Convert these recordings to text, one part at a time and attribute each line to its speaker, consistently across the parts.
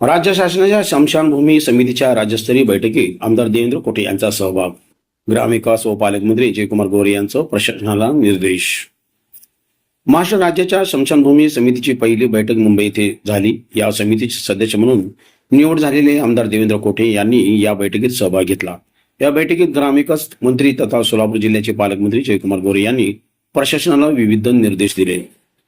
Speaker 1: राज्य शासनाच्या स्मशानभूमी समितीच्या राज्यस्तरीय बैठकीत आमदार देवेंद्र कोटे यांचा सहभाग. ग्रामविकास व पालकमंत्री जयकुमार गोरे यांचं प्रशासनाला निर्देश. महाराष्ट्र राज्याच्या स्मशानभूमी समितीची पहिली बैठक मुंबई येथे झाली. या समितीचे सदस्य म्हणून निवड झालेले आमदार देवेंद्र कोटे यांनी या बैठकीत सहभाग घेतला. या बैठकीत ग्रामविकास मंत्री तथा सोलापूर जिल्ह्याचे पालकमंत्री जयकुमार गोरे यांनी प्रशासनाला विविध निर्देश दिले.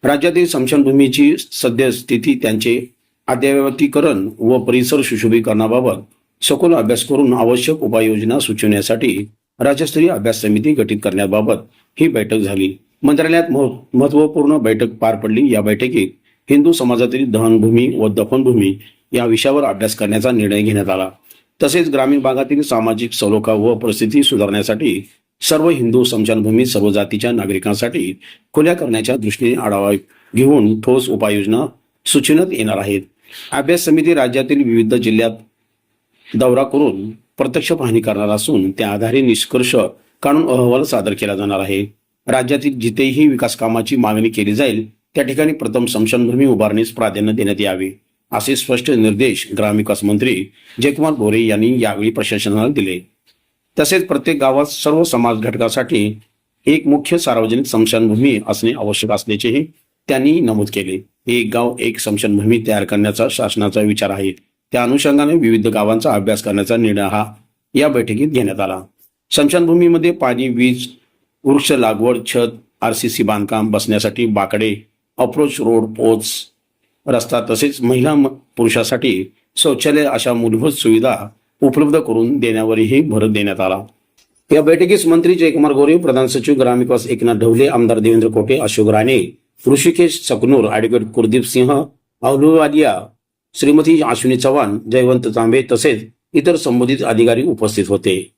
Speaker 1: राज्यातील स्मशानभूमीची सद्यस्थिती, त्यांचे अद्ययावतीकरण व परिसर सुशोभीकरणाबाबत सखोल अभ्यास करून आवश्यक उपाययोजना सुचवण्यासाठी राज्यस्तरीय अभ्यास समिती गठीत करण्याबाबत ही बैठक झाली. मंत्रालयात महत्त्वपूर्ण बैठक पार पडली. या बैठकीत हिंदू समाजातील दहनभूमी व दफनभूमी या विषयावर अभ्यास करण्याचा निर्णय घेण्यात आला. तसेच ग्रामीण भागातील सामाजिक सलोखा व परिस्थिती सुधारण्यासाठी सर्व हिंदू स्मशानभूमी सर्व जातीच्या नागरिकांसाठी खुल्या करण्याच्या दृष्टीने आढावा घेऊन ठोस उपाययोजना सुचविण्यात येणार आहेत. अभ्यास समिती राज्यातील विविध जिल्ह्यात दौरा करून प्रत्यक्ष पाहणी करणार असून त्या आधारे निष्कर्ष काढून अहवाल सादर केला जाणार आहे. राज्यातील जिथेही विकास कामाची मागणी केली जाईल त्या ठिकाणी प्रथम स्मशानभूमी उभारणीस प्राधान्य देण्यात यावे, असे स्पष्ट निर्देश ग्रामविकास मंत्री जयकुमार गोरे यांनी यावेळी प्रशासनाला दिले. तसेच प्रत्येक गावात सर्व समाज घटकासाठी एक मुख्य सार्वजनिक स्मशानभूमी असणे आवश्यक असल्याचेही त्यांनी नमूद केले. एक गाव एक स्मशानभूमी तयार करण्याचा शासनाचा विचार आहे. त्या अनुषंगाने विविध गावांचा अभ्यास करण्याचा निर्णय हा या बैठकीत घेण्यात आला. स्मशानभूमीमध्ये पाणी, वीज, वृक्ष लागवड, छत, RCC बांधकाम, बसण्यासाठी बाकडे, अप्रोच रोड, पोच रस्ता तसेच महिला पुरुषासाठी शौचालय अशा मूलभूत सुविधा उपलब्ध करून देण्यावरही भर देण्यात आला. या बैठकीस मंत्री जयकुमार गोरे, प्रधान सचिव ग्रामविकास एकनाथ ढवले, आमदार देवेंद्र कोटे, अशोक राणे, ऋषिकेश सकनूर, ॲडव्होकेट कुलदीप सिंह अहलुवालिया, श्रीमती अश्विनी चव्हाण, जयवंत तांबे तसेच इतर संबंधित अधिकारी उपस्थित होते.